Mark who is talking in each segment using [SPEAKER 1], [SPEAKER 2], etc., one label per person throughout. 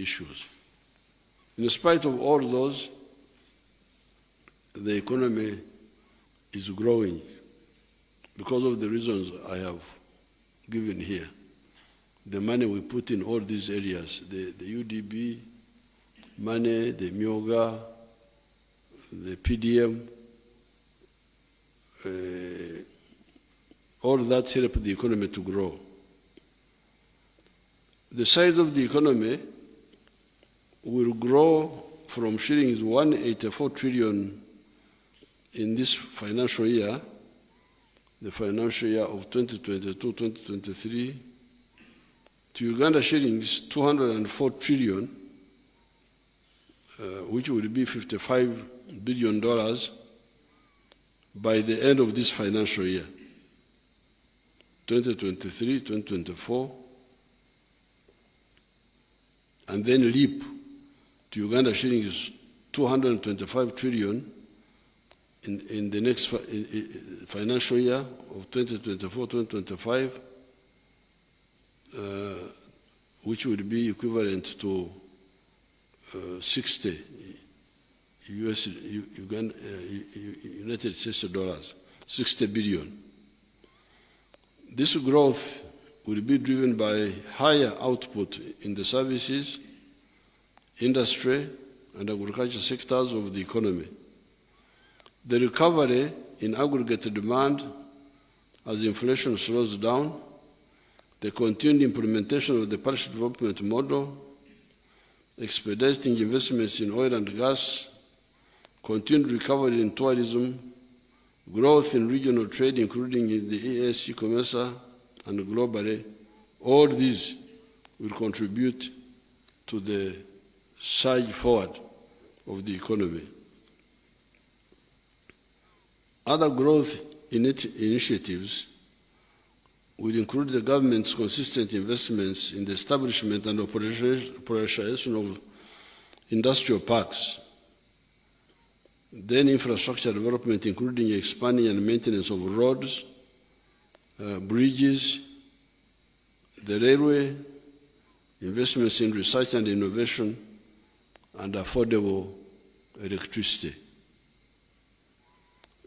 [SPEAKER 1] issues. In spite of all those, the economy is growing because of the reasons I have given here. The money we put in all these areas, the UDB money, the MIOGA, the PDM, all that help the economy to grow. The size of the economy will grow from shillings 184 trillion in this financial year, the financial year of 2022-2023, to Uganda shillings 204 trillion, which will be $55 billion by the end of this financial year, 2023, 2024, and then leap to Uganda shillings 225 trillion in the next financial year of 2024-2025, which would be equivalent to 60 United States dollars, 60 billion. This growth will be driven by higher output in the services, industry, and agriculture sectors of the economy. The recovery in aggregate demand as inflation slows down, the continued implementation of the partial development model, expediting investments in oil and gas, continued recovery in tourism, growth in regional trade, including in the EAC, COMESA, and globally, all these will contribute to the surge forward of the economy. Other growth initiatives will include the government's consistent investments in the establishment and operationalization of industrial parks, then infrastructure development, including expanding and maintenance of roads, bridges, the railway, investments in research and innovation, and affordable electricity.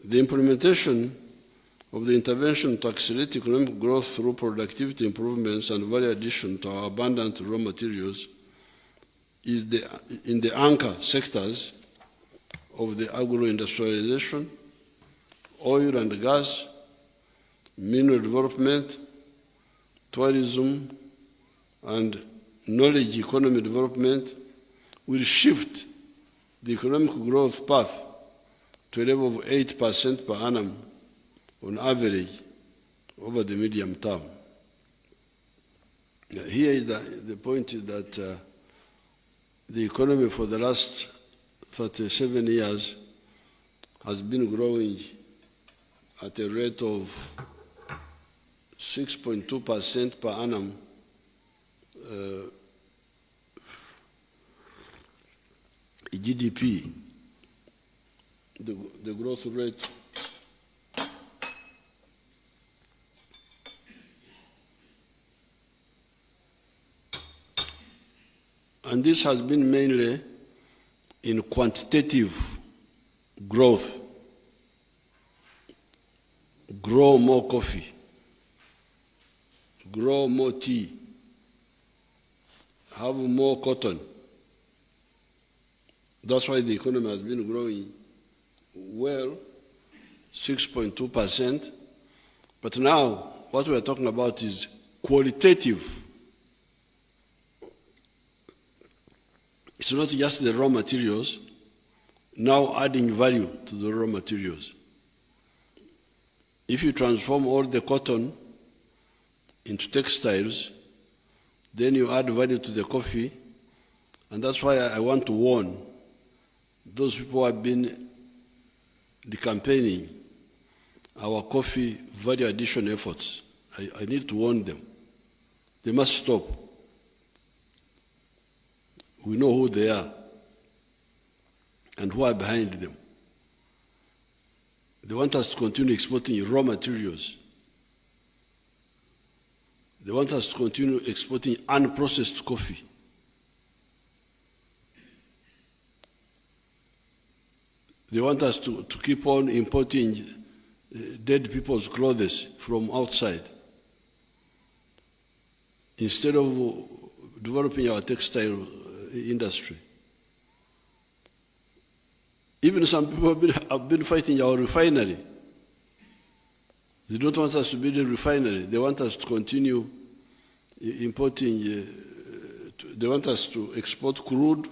[SPEAKER 1] The implementation of the intervention to accelerate economic growth through productivity improvements and value addition to our abundant raw materials is in the anchor sectors of the agro-industrialization, oil and gas, mineral development, tourism, and knowledge economy development will shift the economic growth path to a level of 8% per annum on average over the medium term. Here is the point is that the economy for the last 37 years has been growing at a rate of 6.2% per annum GDP, the growth rate and this has been mainly in quantitative growth. Grow more coffee, grow more tea, have more cotton. That's why the economy has been growing well, 6.2%. But now, what we are talking about is qualitative. It's not just the raw materials, now adding value to the raw materials. If you transform all the cotton into textiles, then you add value to the coffee, and that's why I want to warn those people who have been campaigning our coffee value addition efforts. I need to warn them. They must stop. We know who they are and who are behind them. They want us to continue exporting raw materials. They want us to continue exporting unprocessed coffee. They want us to keep on importing dead people's clothes from outside instead of developing our textile industry. Even some people have been fighting our refinery. They don't want us to build a refinery. They want us to continue importing. They want us to export crude,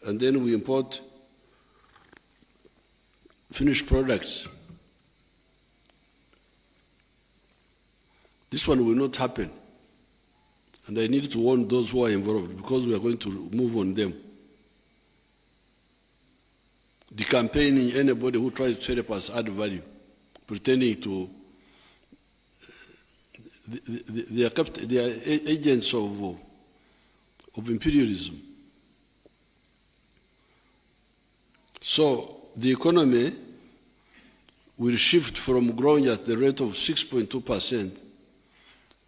[SPEAKER 1] and then we import finished products. This one will not happen. And I need to warn those who are involved because we are going to move on them. Decampaigning anybody who tries to help us add value, pretending to they are agents of imperialism. So the economy will shift from growing at the rate of 6.2%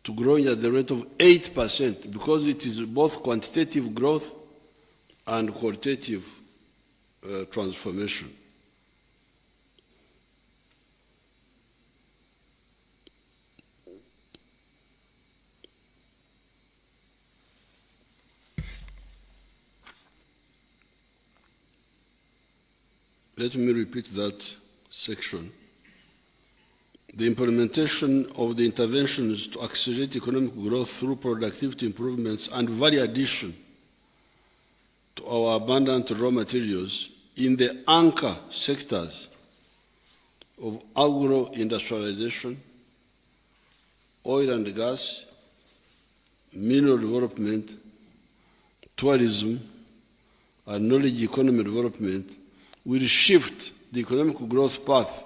[SPEAKER 1] to growing at the rate of 8% because it is both quantitative growth and qualitative transformation. Let me repeat that section. The implementation of the interventions to accelerate economic growth through productivity improvements and value addition to our abundant raw materials in the anchor sectors of agro-industrialization, oil and gas, mineral development, tourism, and knowledge economy development will shift the economic growth path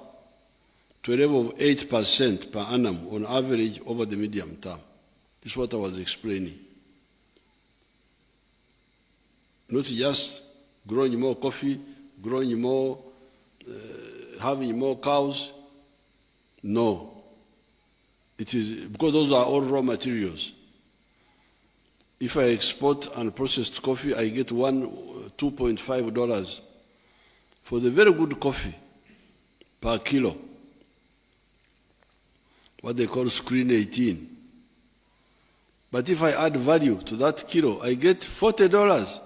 [SPEAKER 1] to a level of 8% per annum on average over the medium term. This is what I was explaining. Not just growing more coffee, growing more, having more cows. No. It is because those are all raw materials. If I export unprocessed coffee, I get $2.5 for the very good coffee per kilo, what they call screen 18. But if I add value to that kilo, I get $40.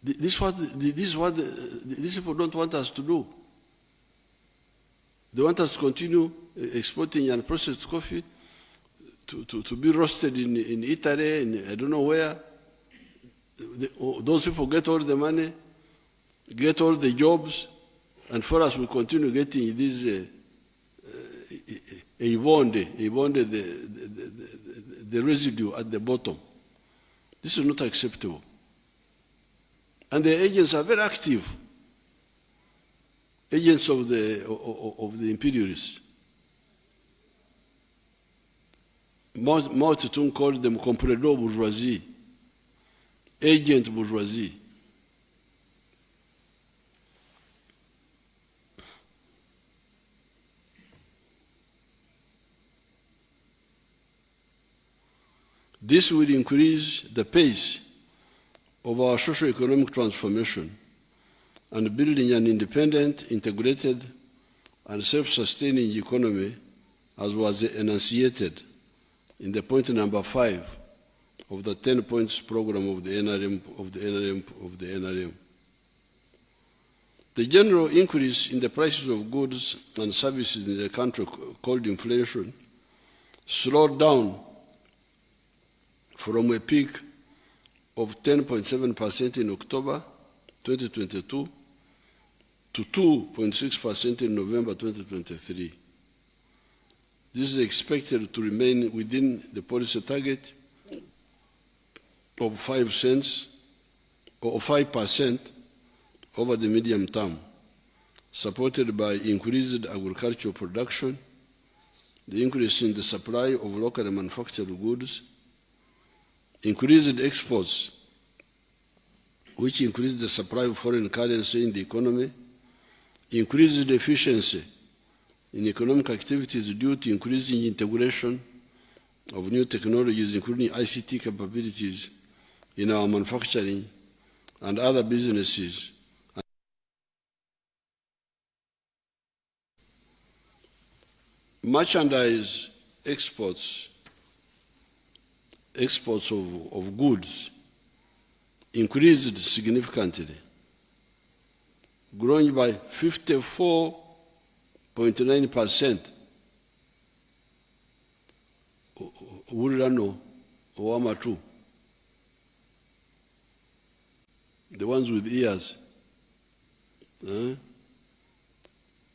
[SPEAKER 1] This is what these people don't want us to do. They want us to continue exporting unprocessed coffee to be roasted in Italy, in I don't know where. Those people get all the money, get all the jobs, and for us we continue getting this the residue at the bottom. This is not acceptable. And the agents are very active, agents of the imperialists. Mao Zedong called them comprador bourgeoisie, agent bourgeoisie. This will increase the pace of our socio-economic transformation and building an independent, integrated, and self-sustaining economy, as was enunciated in the point number 5 of the 10 points program of the NRM. The general increase in the prices of goods and services in the country, called inflation, slowed down from a peak of 10.7% in October 2022 to 2.6% in November 2023. This is expected to remain within the policy target of 5% over the medium term, supported by increased agricultural production, the increase in the supply of locally manufactured goods, increased exports, which increased the supply of foreign currency in the economy, increased efficiency in economic activities due to increasing integration of new technologies, including ICT capabilities in our manufacturing and other businesses. Merchandise exports of goods increased significantly, growing by 54.9%. Urano Owama 2. The ones with ears.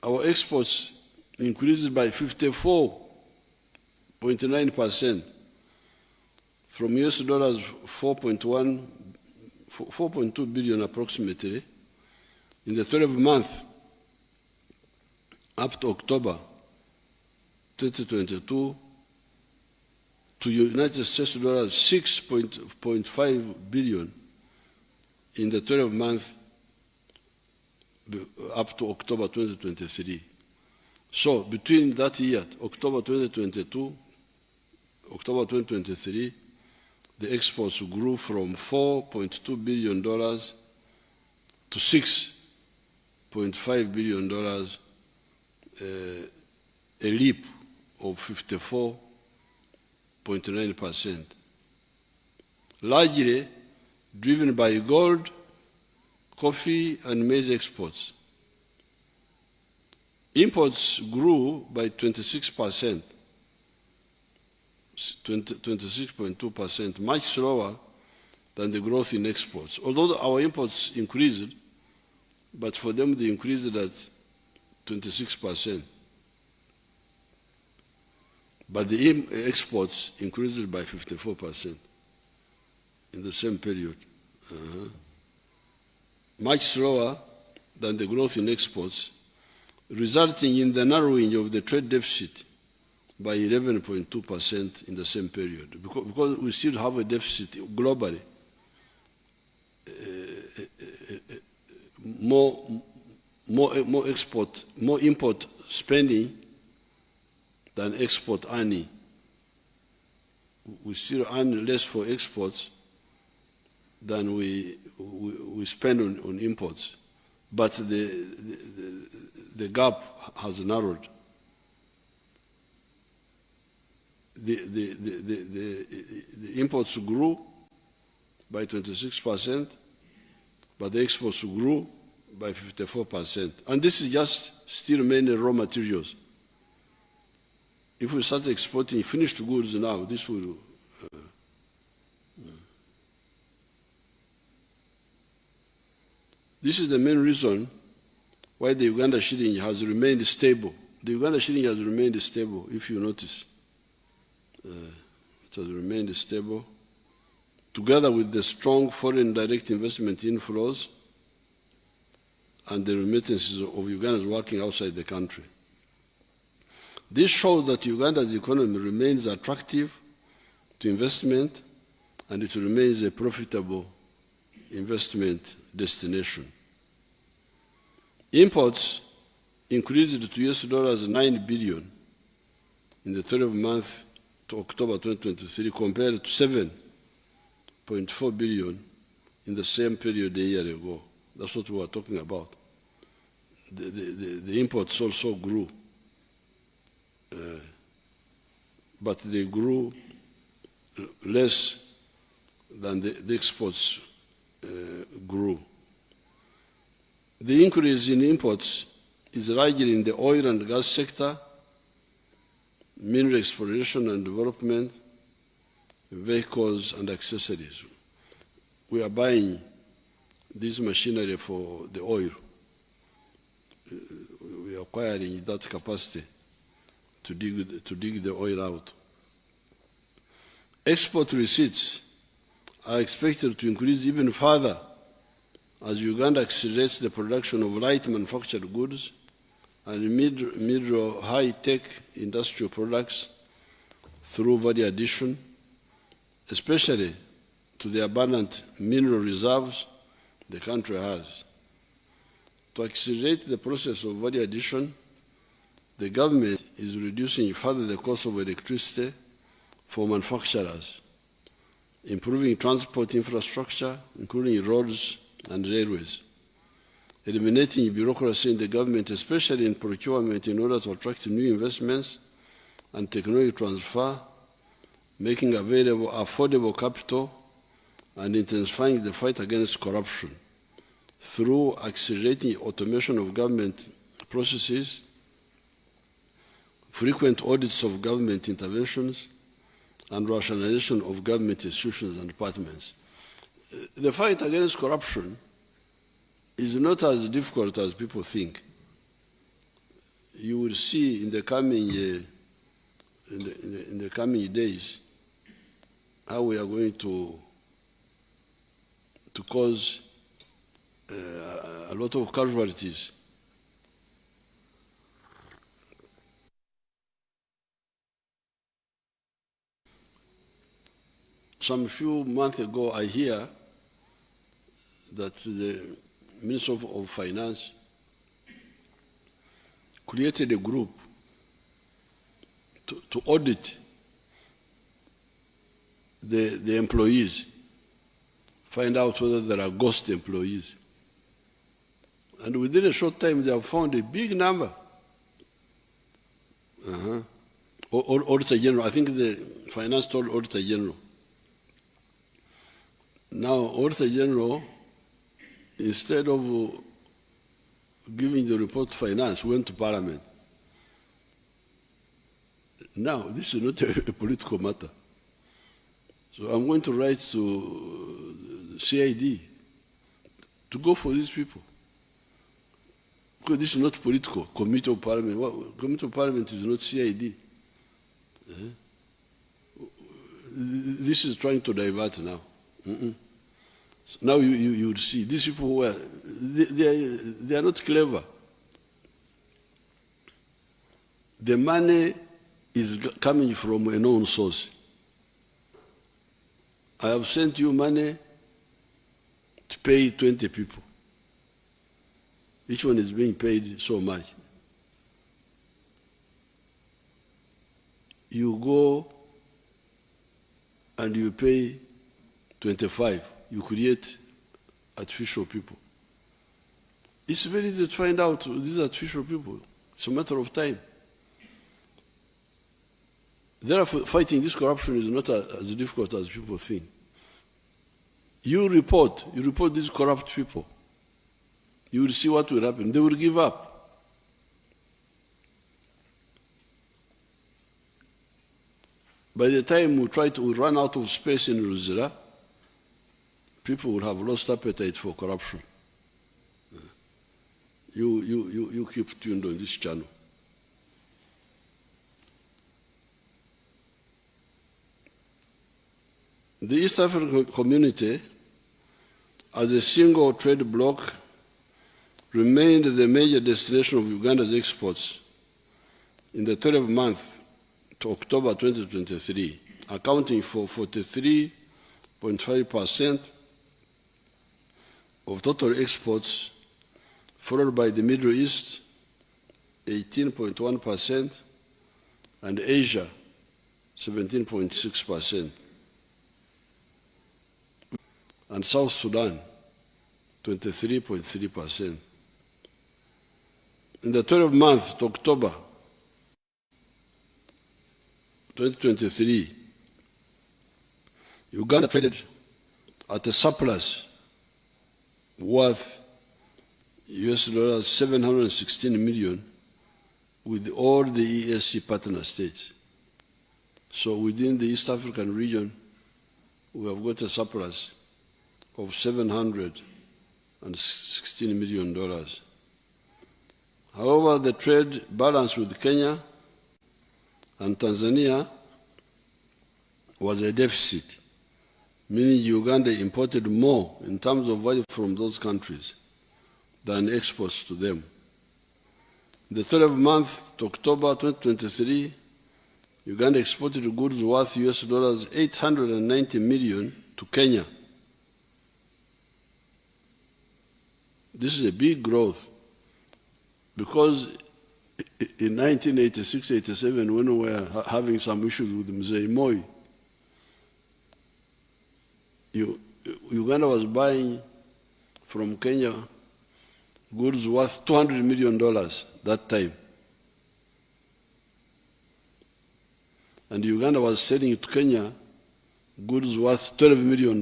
[SPEAKER 1] Our exports increased by 54.9% from US dollars 4.2 billion approximately in the 12 months up to October 2022 to United States dollars 6.5 billion in the 12 months up to October 2023. So between that year, October 2022, October 2023, the exports grew from $4.2 billion to $6.5 billion, a leap of 54.9%, largely driven by gold, coffee, and maize exports. Imports grew by 26%, 26.2%, much slower than the growth in exports. Although our imports increased, but for them they increased at 26%. But the exports increased by 54% in the same period. Much slower than the growth in exports, resulting in the narrowing of the trade deficit by 11.2% in the same period. Because we still have a deficit globally, more import spending than export earning. We still earn less for exports than we spend on imports. But the gap has narrowed. The imports grew by 26%, but the exports grew by 54%. And this is just still mainly raw materials. If we start exporting finished goods now, this will this is the main reason why the Uganda shilling has remained stable. The Uganda shilling has remained stable, if you notice. It has remained stable, together with the strong foreign direct investment inflows and the remittances of Ugandans working outside the country. This shows that Uganda's economy remains attractive to investment, and it remains a profitable investment destination. Imports increased to US dollars 9 billion in the 12 months to October 2023 compared to 7.4 billion in the same period a year ago. That's what we were talking about. The imports also grew, but they grew less than the exports grew. The increase in imports is largely in the oil and gas sector, mineral exploration and development, vehicles and accessories. We are buying this machinery for the oil. We are acquiring that capacity to dig the oil out. Export receipts are expected to increase even further as Uganda accelerates the production of light manufactured goods and mid or high-tech industrial products through value addition, especially to the abundant mineral reserves the country has. To accelerate the process of value addition, the government is reducing further the cost of electricity for manufacturers, improving transport infrastructure, including roads and railways, eliminating bureaucracy in the government, especially in procurement, in order to attract new investments and technology transfer, making available affordable capital, and intensifying the fight against corruption through accelerating automation of government processes, frequent audits of government interventions, and rationalization of government institutions and departments. The fight against corruption is not as difficult as people think. You will see in the coming days how we are going to cause a lot of casualties. Some few months ago, I hear that the Minister of Finance created a group to audit the employees, find out whether there are ghost employees. And within a short time, they have found a big number. Auditor General, I think the finance told Auditor General. Now, Auditor General, instead of giving the report to finance, went to Parliament. Now, this is not a political matter. So I'm going to write to CID to go for these people. Because this is not political. Committee of Parliament. Committee of Parliament is not CID. This is trying to divert now. Now you will see these people who they are not clever. The money is coming from a known source. I have sent you money to pay 20 people. Each one is being paid so much. You go and you pay 25. You create artificial people. It's very easy to find out these artificial people. It's a matter of time. Therefore, fighting this corruption is not as difficult as people think. You report these corrupt people. You will see what will happen. They will give up. By the time we run out of space in Luzira, people will have lost appetite for corruption. You keep tuned on this channel. The East African community, as a single trade bloc, remained the major destination of Uganda's exports in the 12th month to October 2023, accounting for 43.5% of total exports, followed by the Middle East, 18.1%, and Asia, 17.6%. And South Sudan, 23.3%. In the 12th month to October 2023, Uganda traded at a surplus worth US$ 716 million with all the EAC partner states. So within the East African region, we have got a surplus of $716 million. However, the trade balance with Kenya and Tanzania was a deficit, meaning Uganda imported more in terms of value from those countries than exports to them. In the 12th month to October 2023, Uganda exported goods worth US$ 890 million to Kenya. This is a big growth because in 1986-87, when we were having some issues with Mzee Moi, Uganda was buying from Kenya, goods worth $200 million that time. And Uganda was selling to Kenya goods worth $12 million.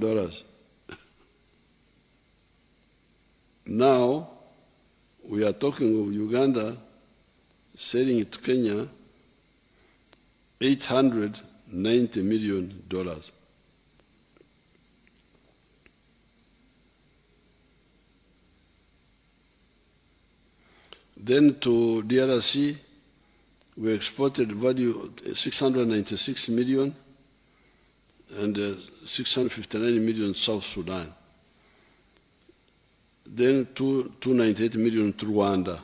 [SPEAKER 1] Now, we are talking of Uganda selling to Kenya $890 million. Then to DRC, we exported value 696 million and 659 million South Sudan. Then 298 million to Rwanda.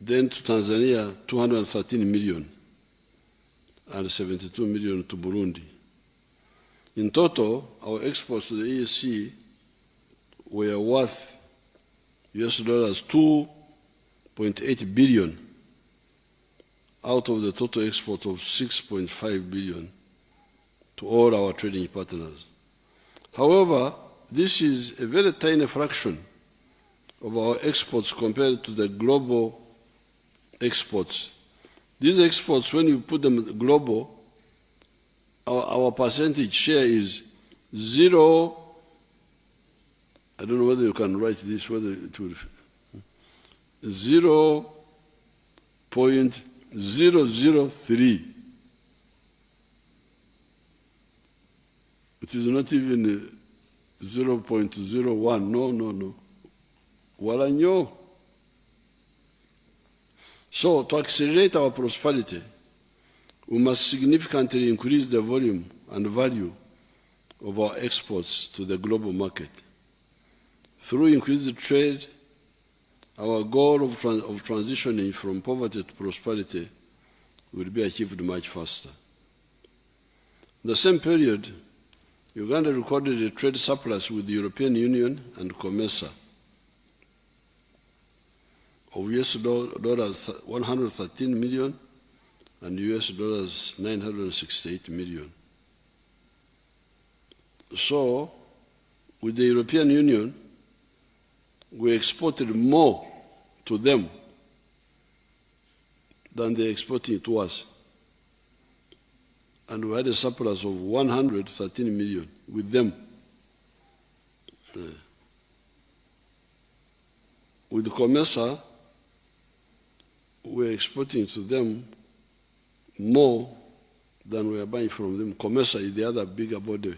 [SPEAKER 1] Then to Tanzania, 213 million and 72 million to Burundi. In total, our exports to the EAC were worth US dollars 2.8 billion out of the total export of 6.5 billion to all our trading partners. However, this is a very tiny fraction of our exports compared to the global exports. These exports, when you put them global, our percentage share is 0. I don't know whether you can write this, whether it will 0.003. It is not even 0.01. No. Walanyo. So, to accelerate our prosperity, we must significantly increase the volume and value of our exports to the global market. Through increased trade, our goal of transitioning from poverty to prosperity will be achieved much faster. In the same period, Uganda recorded a trade surplus with the European Union and COMESA of US dollars 113 million and US dollars 968 million. So, with the European Union, we exported more to them than they exported to us. And we had a surplus of 113 million with them. With COMESA, we're exporting to them more than we are buying from them. COMESA is the other bigger body.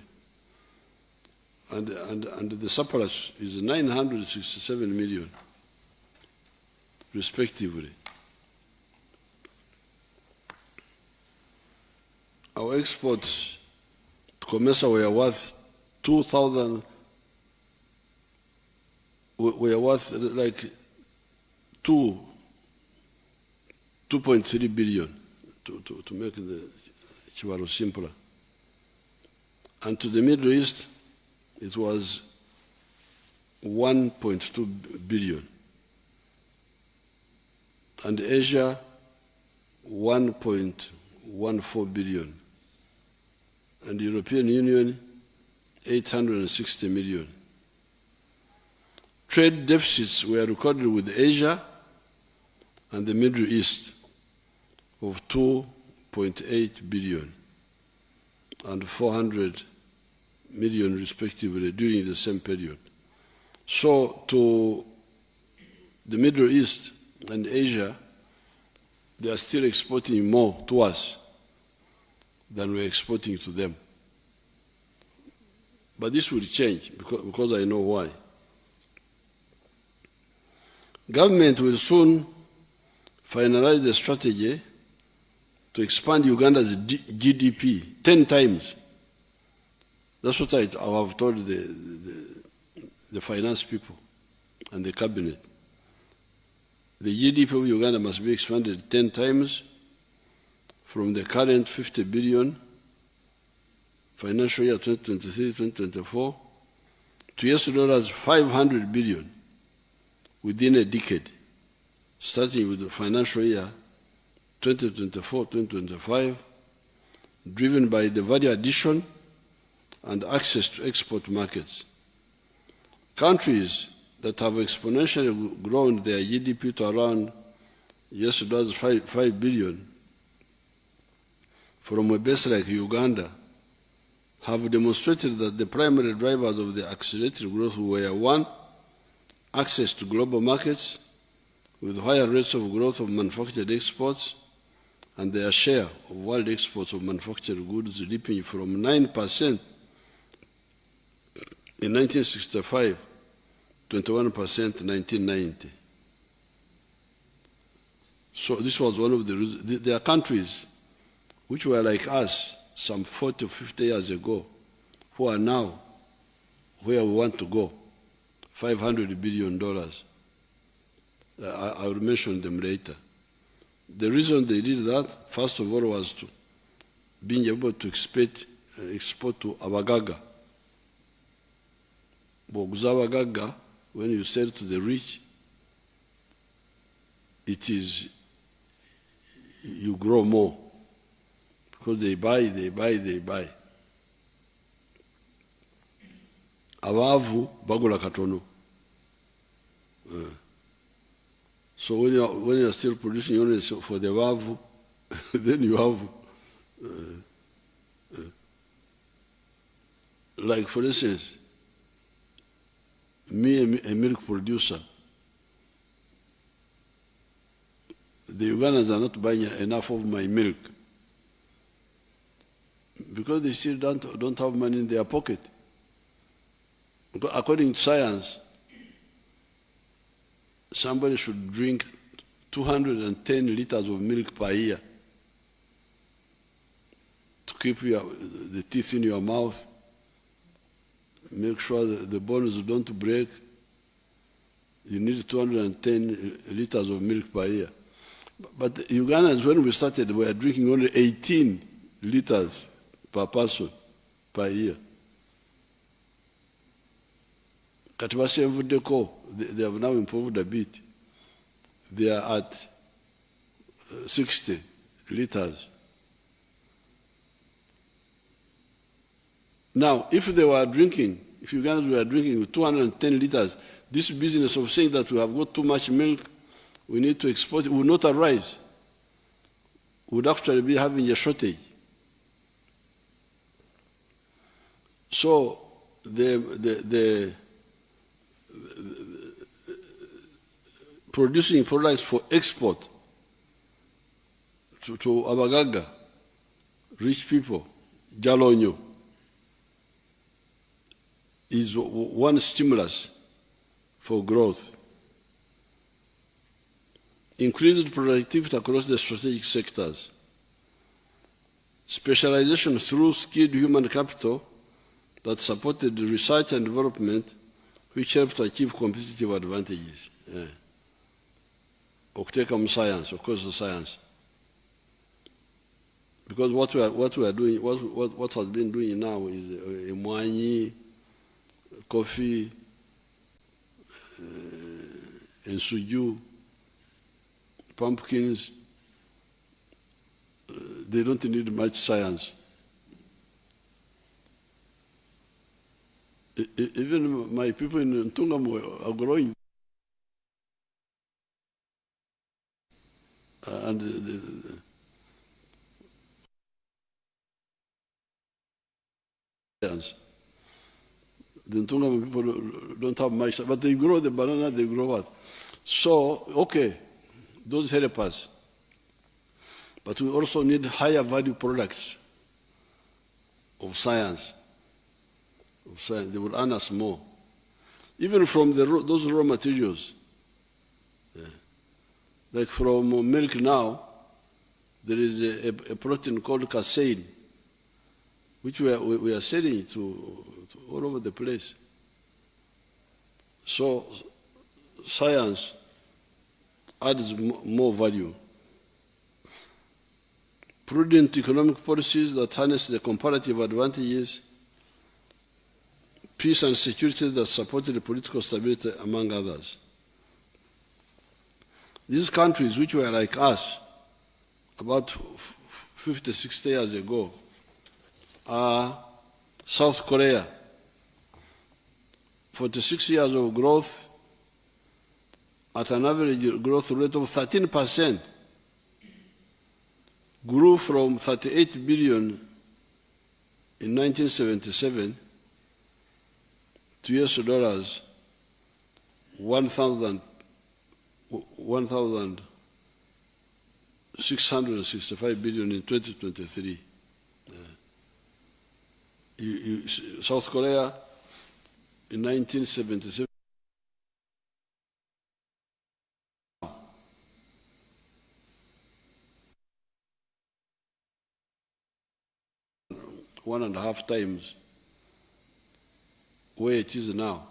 [SPEAKER 1] And the surplus is 967 million, respectively. Our exports to COMESA were worth 2.3 billion, to make the Chivaro simpler. And to the Middle East, it was 1.2 billion. And Asia, 1.14 billion. And the European Union, 860 million. Trade deficits were recorded with Asia and the Middle East of 2.8 billion and 400 million respectively during the same period. So to the Middle East and Asia, they are still exporting more to us than we're exporting to them. But this will change because I know why. Government will soon finalize the strategy to expand Uganda's GDP 10 times. That's what I have told the finance people and the cabinet. The GDP of Uganda must be expanded 10 times from the current 50 billion financial year 2023-2024 to US dollars 500 billion within a decade, starting with the financial year 2024-2025, driven by the value addition and access to export markets Countries that have exponentially grown their GDP to around $5 billion from a base like Uganda have demonstrated that the primary drivers of the accelerated growth were: one, access to global markets with higher rates of growth of manufactured exports, and their share of world exports of manufactured goods leaping from 9% in 1965 to 21% in 1990. So this was one of the reasons. There are countries which were like us some 40 or 50 years ago, who are now where we want to go, $500 billion. I will mention them later. The reason they did that, first of all, was to being able to export to Abagaga. Abagaga, when you sell to the rich, it is, you grow more. Because they buy. Abavu bagula katono. So when you are still producing only for the abavu, then you have, like for instance, me, a milk producer, the Ugandans are not buying enough of my milk because they still don't have money in their pocket. According to science, somebody should drink 210 liters of milk per year to keep the teeth in your mouth, make sure that the bones don't break. You need 210 liters of milk per year. But Ugandans, when we started, were drinking only 18 liters per person per year. Katibasi Mvudeko, they have now improved a bit. They are at 60 liters. Now, if Ugandans were drinking 210 liters, this business of saying that we have got too much milk, we need to export it, will not arise. We would actually be having a shortage. So the producing products for export to Abagaga, rich people, Jalonyo, is one stimulus for growth. Increased productivity across the strategic sectors. Specialization through skilled human capital that supported research and development, which helped to achieve competitive advantages. Okuteka science, of course, the science. Because what we are doing, what has been doing now is imwanyi, coffee, and suju, pumpkins. They don't need much science. Even my people in Ntungamo are growing. And the Ntungamo people don't have much, but they grow the banana, they grow what? So, okay, those help us. But we also need higher value products of science. They will earn us more. Even from those raw materials. Like from milk now, there is a protein called casein, which we are selling to all over the place. So science adds more value. Prudent economic policies that harness the comparative advantages, peace and security that supported political stability, among others. These countries, which were like us about 50, 60 years ago, are South Korea, 46 years of growth at an average growth rate of 13%, grew from 38 billion in 1977 to US dollars 1,665 billion in 2023. South Korea in 1977, one and a half times where it is now,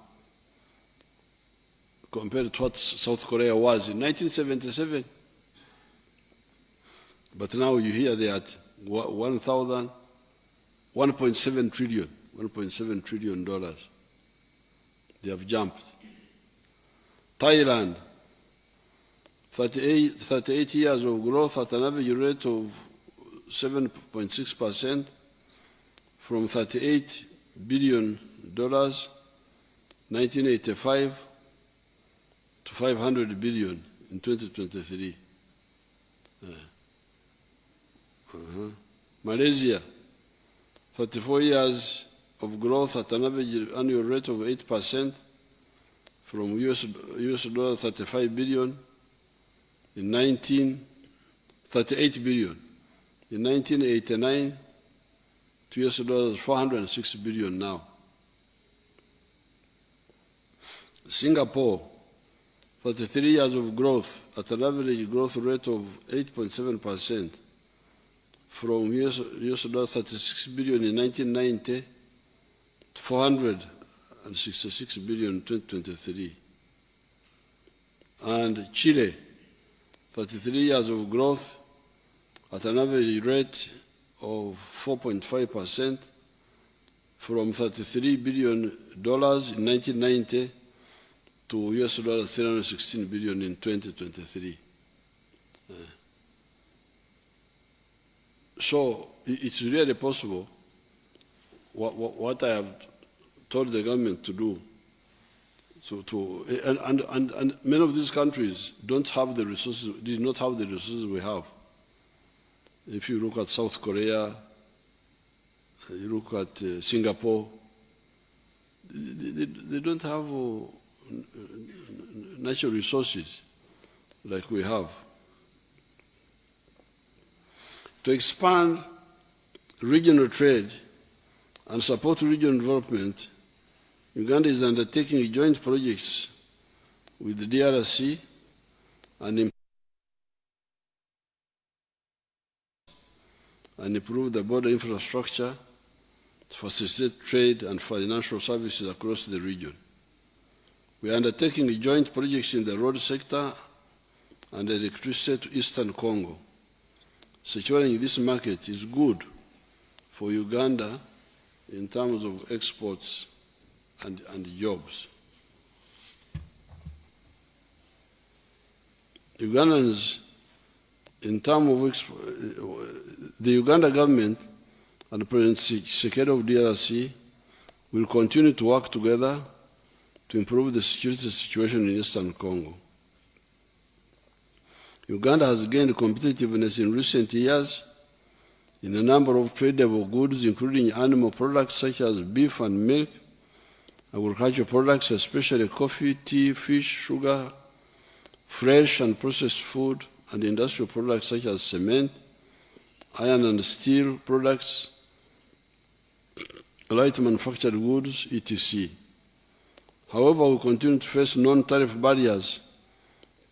[SPEAKER 1] compared to what South Korea was in 1977. But now you hear they are at 1.7 trillion dollars. They have jumped. Thailand, 38 years of growth at an average rate of 7.6%, from $38 billion 1985 to 500 billion in 2023. Malaysia, 34 years of growth at an average annual rate of 8%, from US dollar 35 billion in 38 billion in 1989 to US dollars 406 billion now. Singapore, 33 years of growth at an average growth rate of 8.7%, from US dollar 36 billion in 1990 to 466 billion in 2023. And Chile, 33 years of growth at an average rate of 4.5%, from $33 billion in 1990 to US dollar 316 billion in 2023. So it's really possible what I have told the government to do. And many of these countries don't have the resources, did not have the resources we have. If you look at South Korea, you look at Singapore, they don't have natural resources like we have. To expand regional trade and support regional development, Uganda is undertaking joint projects with the DRC and improve the border infrastructure to facilitate trade and financial services across the region. We are undertaking joint projects in the road sector and electricity to Eastern Congo. Securing this market is good for Uganda in terms of exports and jobs. Ugandans, in terms of the Uganda government and President Tshisekedi of DRC will continue to work together to improve the security situation in Eastern Congo. Uganda has gained competitiveness in recent years in a number of tradable goods, including animal products such as beef and milk, agricultural products, especially coffee, tea, fish, sugar, fresh and processed food, and industrial products such as cement, iron and steel products, light manufactured goods, etc. However, we continue to face non-tariff barriers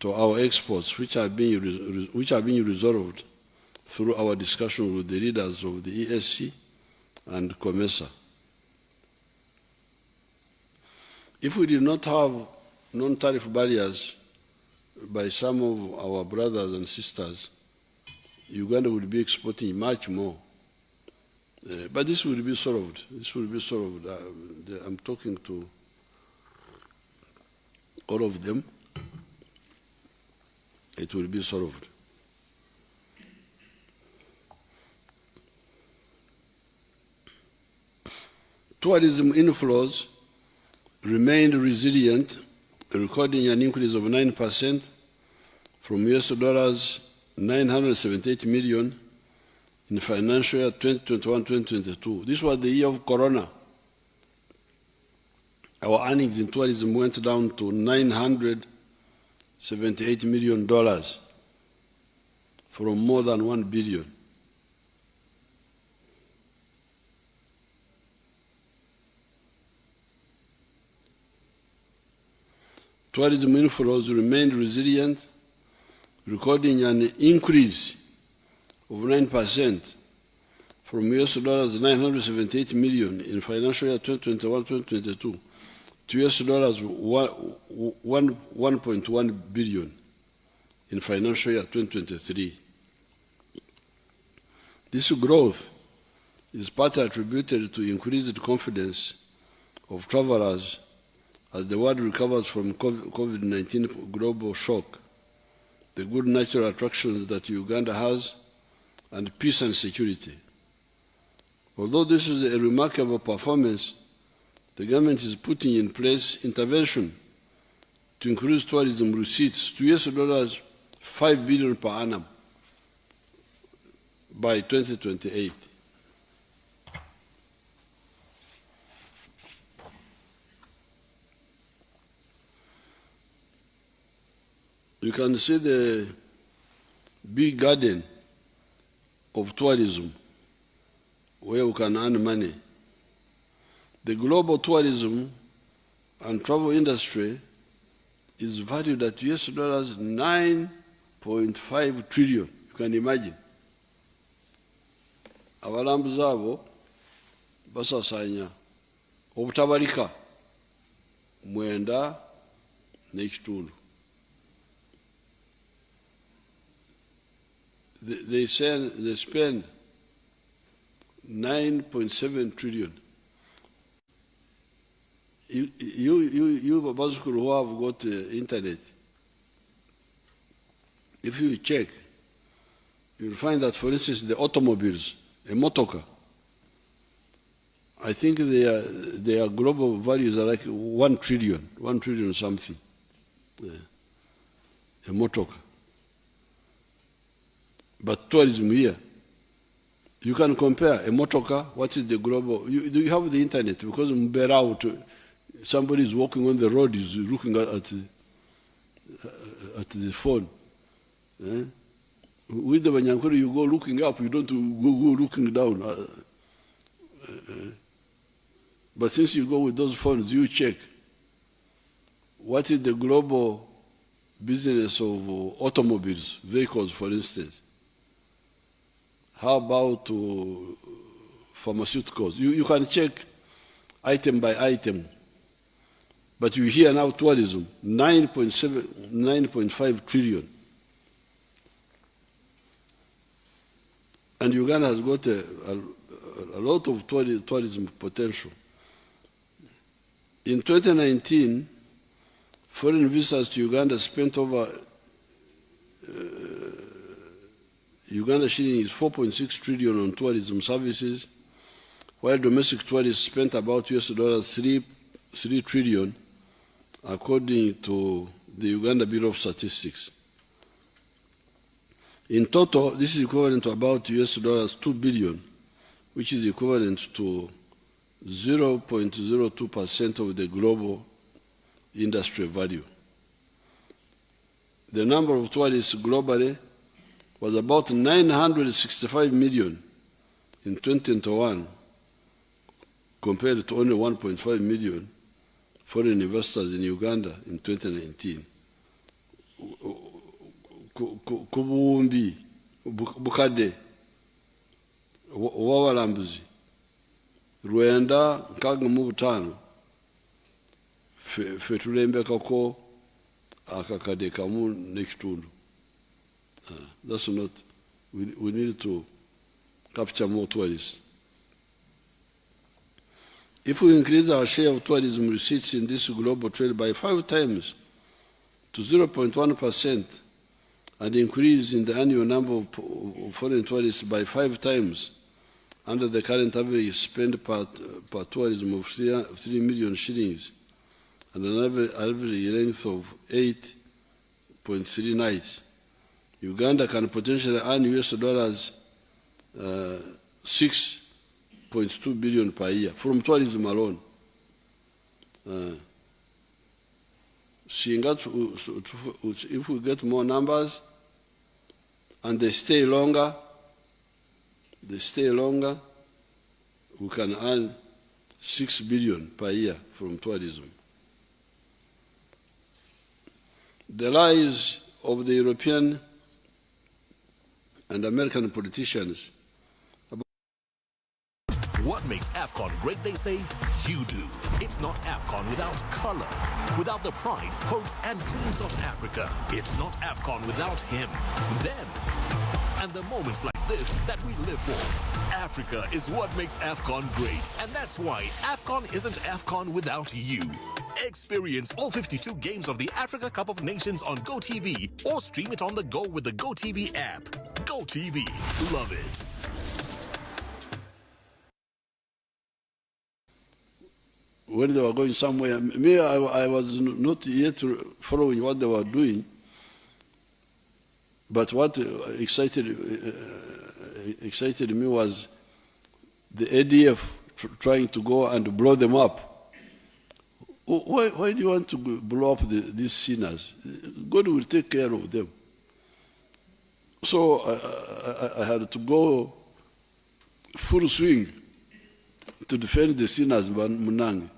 [SPEAKER 1] to our exports, which are being resolved through our discussion with the leaders of the ESC and COMESA. If we did not have non-tariff barriers by some of our brothers and sisters, Uganda would be exporting much more. But this will be solved. This will be solved. I'm talking to all of them. It will be solved. Tourism inflows remained resilient, recording an increase of 9% from US dollars 978 million in financial year 2021-2022. This was the year of Corona. Our earnings in tourism went down to $978 million from more than 1 billion. Tourism inflows remained resilient, recording an increase of 9% from US dollars 978 million in financial year 2021-2022 to US dollars 1.1 billion in financial year 2023. This growth is partly attributed to increased confidence of travelers as the world recovers from COVID-19 global shock, the good natural attractions that Uganda has, and peace and security. Although this is a remarkable performance, the government is putting in place intervention to increase tourism receipts to US dollars 5 billion per annum by 2028. You can see the big garden of tourism where we can earn money. The global tourism and travel industry is valued at US dollars 9.5 trillion. You can imagine. Abalambuzi abo basasanya obutabalika mwenda n'ekitundu. They spend 9.7 trillion. You Bazukuru who have got internet, if you check, you'll find that, for instance, the automobiles, a motorcar, I think their global values are like 1 trillion something. Yeah. A motorcar. But tourism here, you can compare a motorcar, what is the global, you have the internet, because somebody is walking on the road, is looking at the phone. Eh? With the Banyankuru, you go looking up, you don't go looking down. But since you go with those phones, you check what is the global business of automobiles, vehicles, for instance. How about pharmaceuticals? You can check item by item. But you hear now tourism, 9.5 trillion. And Uganda has got a lot of tourism potential. In 2019, foreign visitors to Uganda spent over Uganda shilling is 4.6 trillion on tourism services, while domestic tourists spent about US dollars 3 trillion, according to the Uganda Bureau of Statistics. In total, this is equivalent to about US dollars 2 billion, which is equivalent to 0.02% of the global industry value. The number of tourists globally was about 965 million in 2021, compared to only 1.5 million foreign investors in Uganda in 2019. Kubumbi, Bukade, Wawalambuzi, Rwanda, Kagumubutano, Fetulembe Kako, Akakade Kamu Nekitundu. That's not, we need to capture more tourists. If we increase our share of tourism receipts in this global trade by 5 times to 0.1% and increase in the annual number of foreign tourists by 5 times under the current average spend per tourism of 3 million shillings, and an average length of 8.3 nights, Uganda can potentially earn US dollars 6.2 billion per year from tourism alone. If we get more numbers and they stay longer, we can earn 6 billion per year from tourism. The rise of the European and American politicians.
[SPEAKER 2] What makes AFCON great, they say? You do. It's not AFCON without color, without the pride, hopes, and dreams of Africa. It's not AFCON without him, them, and the moments like this that we live for. Africa is what makes AFCON great, and that's why AFCON isn't AFCON without you. Experience all 52 games of the Africa Cup of Nations on GoTV or stream it on the go with the GoTV app. GoTV. Love it.
[SPEAKER 1] When they were going somewhere, me, I was not yet following what they were doing, but what excited me was the ADF trying to go and blow them up. Why do you want to blow up these sinners? God will take care of them. So I had to go full swing to defend the sinners, Munangi.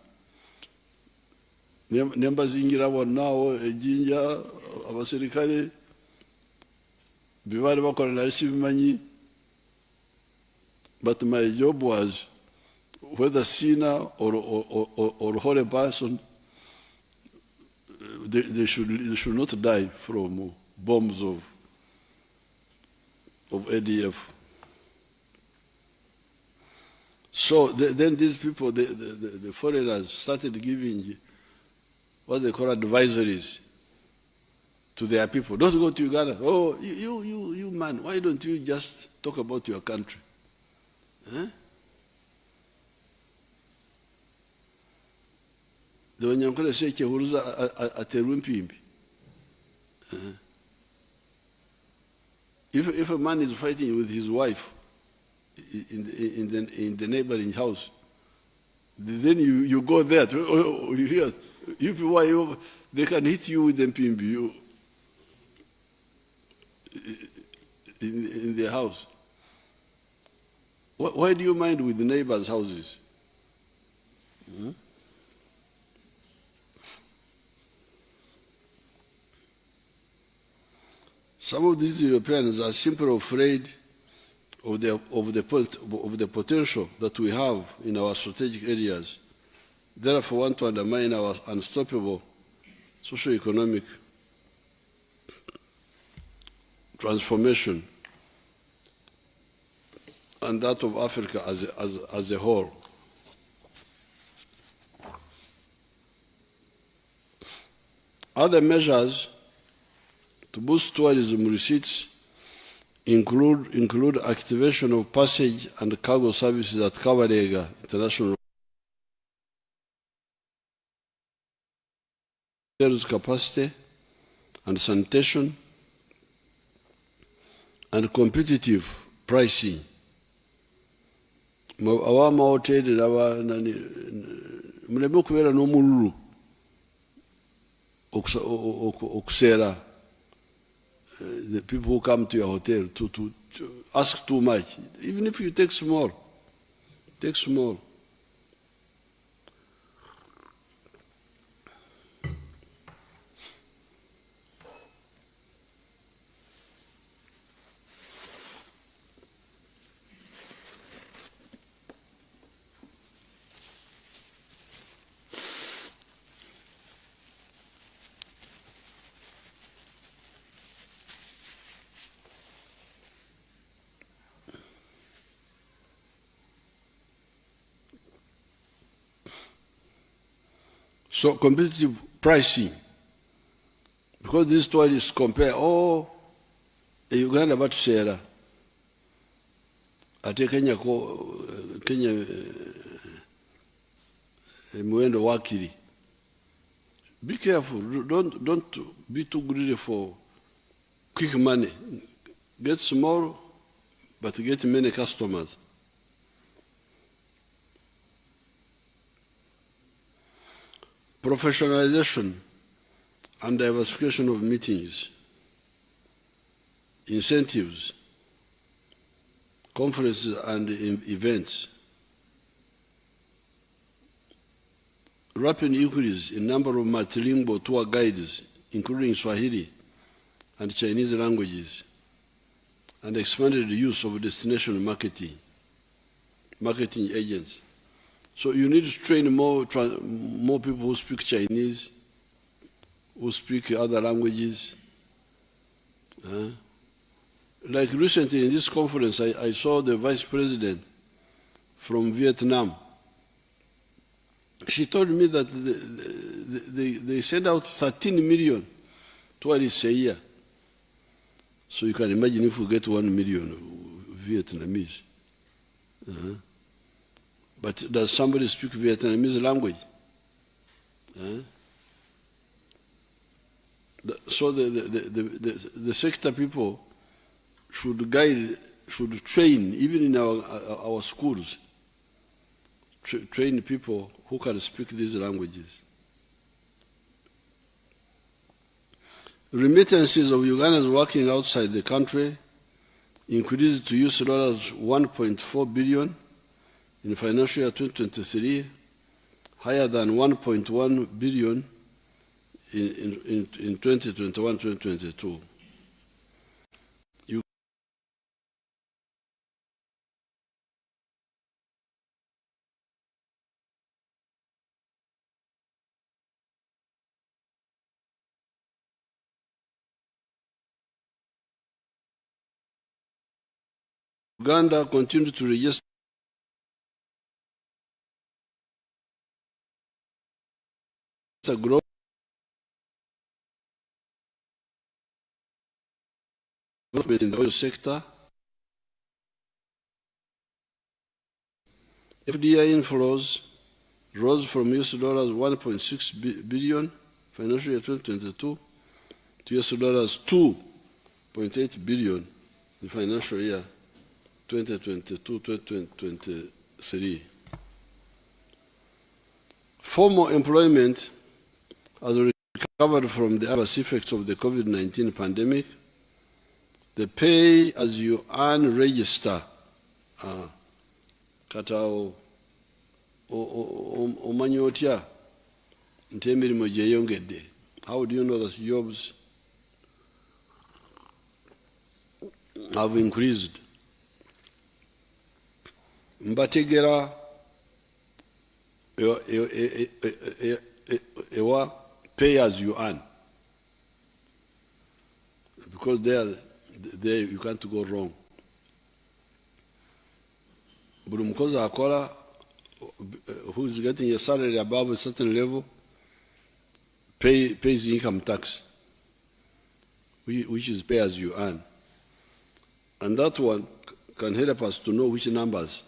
[SPEAKER 1] Nemba zingira wanawo ejinja abasirikale bibali bakola na sibimanyi, but my job was whether sinner or holy person, they should not die from bombs of ADF. So then these people, the foreigners, started giving what they call advisories to their people. Don't go to Uganda. Oh, you man, why don't you just talk about your country? Huh? The Wanyankole say Chehuruza aterwe mpimbi. If a man is fighting with his wife in the neighboring house, then you go there. You hear, you people, they can hit you with the mpimbi in their house. Why do you mind with the neighbors' houses? Hmm? Some of these Europeans are simply afraid of the potential that we have in our strategic areas, therefore want to undermine our unstoppable socio-economic transformation and that of Africa as a whole. Other measures to boost tourism receipts include activation of passage and cargo services at Kabarega International capacity and sanitation and competitive pricing. Our mahoteli muleme kubera n'omululu okusera the people who come to your hotel to ask too much. Even if you take small, take small. So competitive pricing, because these tourists compare, Uganda batusera, ate Kenya muwendo wakiri, Be careful. Don't be too greedy for quick money. Get small, but get many customers. Professionalization and diversification of meetings, incentives, conferences and events. Rapid increase in number of multilingual tour guides, including Swahili and Chinese languages, and expanded use of destination marketing agents. So you need to train more people who speak Chinese, who speak other languages. Like recently in this conference, I saw the vice president from Vietnam. She told me that they send out 13 million tourists a year. So you can imagine if we get 1 million Vietnamese. But does somebody speak Vietnamese language? So the sector people should train, even in our schools, train people who can speak these languages. Remittances of Ugandans working outside the country increased to $1.4 billion in financial year 2023, higher than $1.1 billion in 2021-2022. Uganda continued to register growth in the oil sector. FDI inflows rose from $1.6 billion financial year 2022 to $2.8 billion in financial year 2022-2023. Formal employment has recovered from the adverse effects of the COVID-19 pandemic. The pay-as-you-earn register, kata omanyi otya nti emirimu gyeyongedde. How do you know that jobs have increased? Mbategera ewa pay as you earn, because there you can't go wrong. Buli mukozi akola who is getting a salary above a certain level pays income tax, which is pay as you earn, and that one can help us to know which numbers.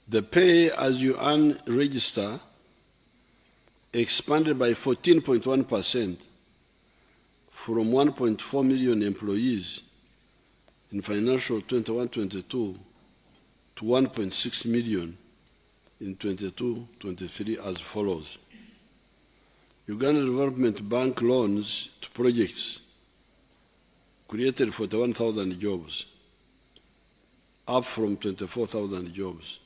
[SPEAKER 1] The pay-as-you-earn register expanded by 14.1% from 1.4 million employees in financial 21-22 to 1.6 million in 22-23 as follows. Uganda Development Bank loans to projects created 41,000 jobs, up from 24,000 jobs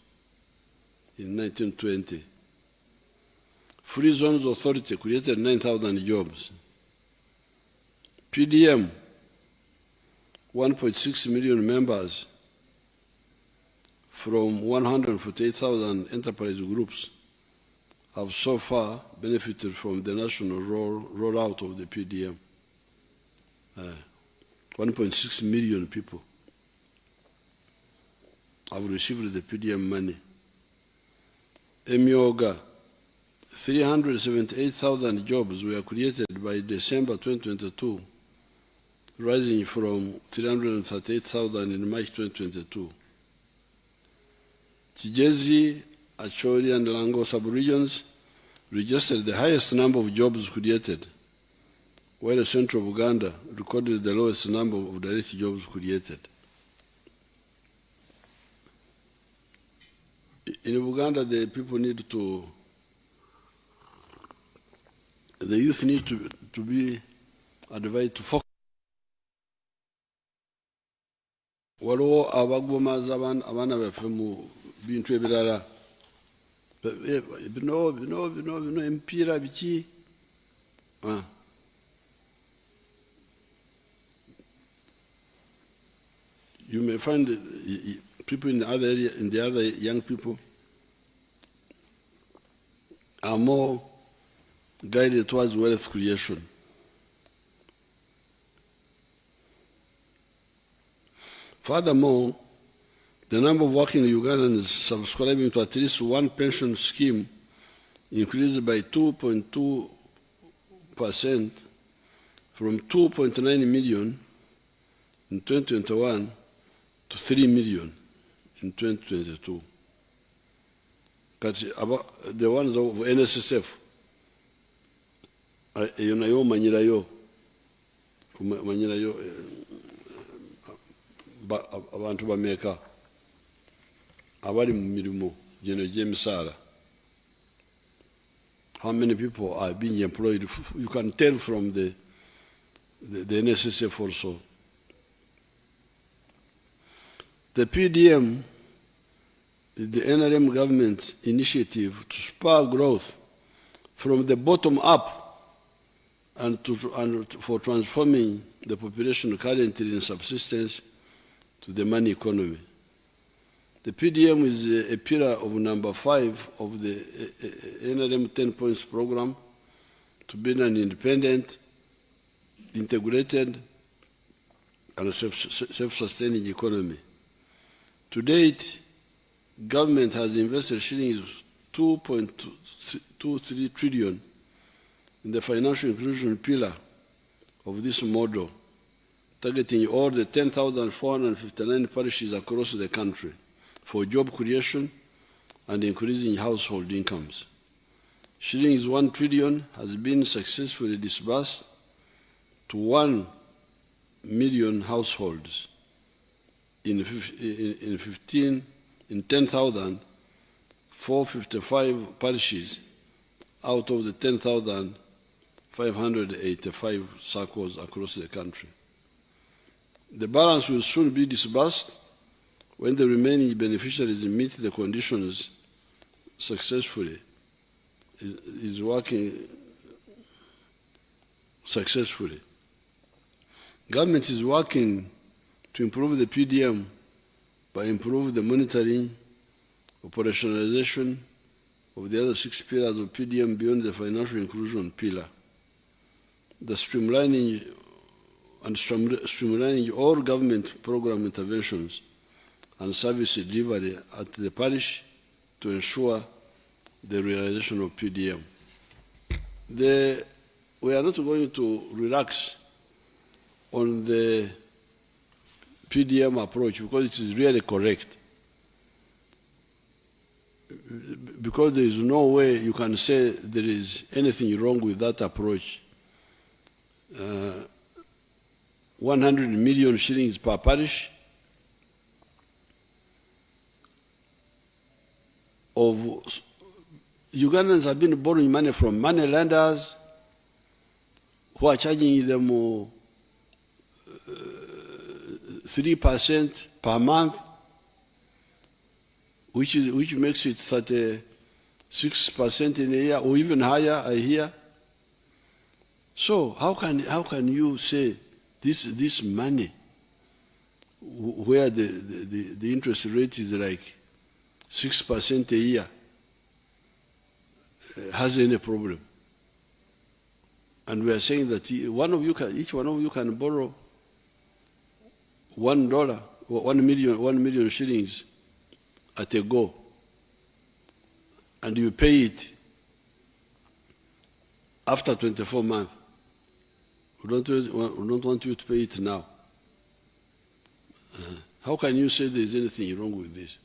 [SPEAKER 1] in 1920. Free Zones Authority created 9,000 jobs. PDM, 1.6 million members from 148,000 enterprise groups have so far benefited from the national rollout of the PDM. 1.6 million people have received the PDM money. Emyoga, 378,000 jobs were created by December 2022, rising from 338,000 in March 2022. Kigezi, Acholi, and Lango sub-regions registered the highest number of jobs created, while the central Uganda recorded the lowest number of direct jobs created. In Uganda, the youth need to be advised to focus. Waliwo abagomaza abaana baffe mu bintu ebirala bino emipiira biki. You may find people in the other area, in the other young people are more guided towards wealth creation. Furthermore, the number of working Ugandans subscribing to at least one pension scheme increased by 2.2% from 2.9 million in 2021 to 3 million in 2022. The ones of NSSF, manyirayo abantu bameka abali mu mirimo gino gy'emisaala. How many people are being employed? You can tell from the NSSF also. The PDM is the NRM government initiative to spur growth from the bottom up and for transforming the population currently in subsistence to the money economy. The PDM is a pillar of number 5 of the NRM 10 points program to build an independent, integrated, and self-sustaining economy. To date, government has invested shillings 2.23 trillion in the financial inclusion pillar of this model, targeting all the 10,459 parishes across the country for job creation and increasing household incomes. Shillings 1 trillion has been successfully disbursed to 1 million households in 10,455 parishes out of the 10,585 circles across the country. The balance will soon be disbursed when the remaining beneficiaries meet the conditions successfully, is working successfully. Government is working to improve the PDM by improving the monitoring, operationalization of the other 6 pillars of PDM beyond the financial inclusion pillar. The streamlining all government program interventions and service delivery at the parish to ensure the realization of PDM. We are not going to relax on the PDM approach because it is really correct. Because there is no way you can say there is anything wrong with that approach. 100 million shillings per parish of Ugandans have been borrowing money from money lenders who are charging them 3% per month, which makes it 36% in a year, or even higher, I hear. So how can you say this money, where the interest rate is like 6% a year, has any problem? And we are saying that each one of you can borrow $1, 1 million shillings at a go, and you pay it after 24 months We don't want you to pay it now. How can you say there is anything wrong with this?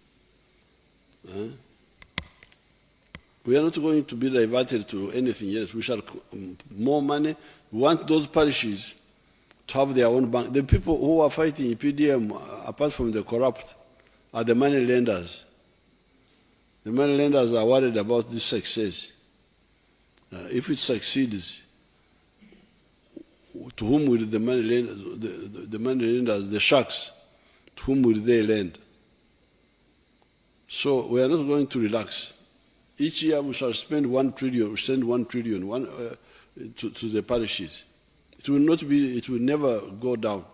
[SPEAKER 1] We are not going to be diverted to anything else. We shall more money. We want those parishes to have their own bank. The people who are fighting PDM, apart from the corrupt, are the money lenders. The money lenders are worried about this success. If it succeeds, to whom will the money lenders, the money lenders, the sharks, to whom will they lend? So we are not going to relax. Each year we shall spend 1 trillion, we send 1 trillion to the parishes. It will not be, it will never go down.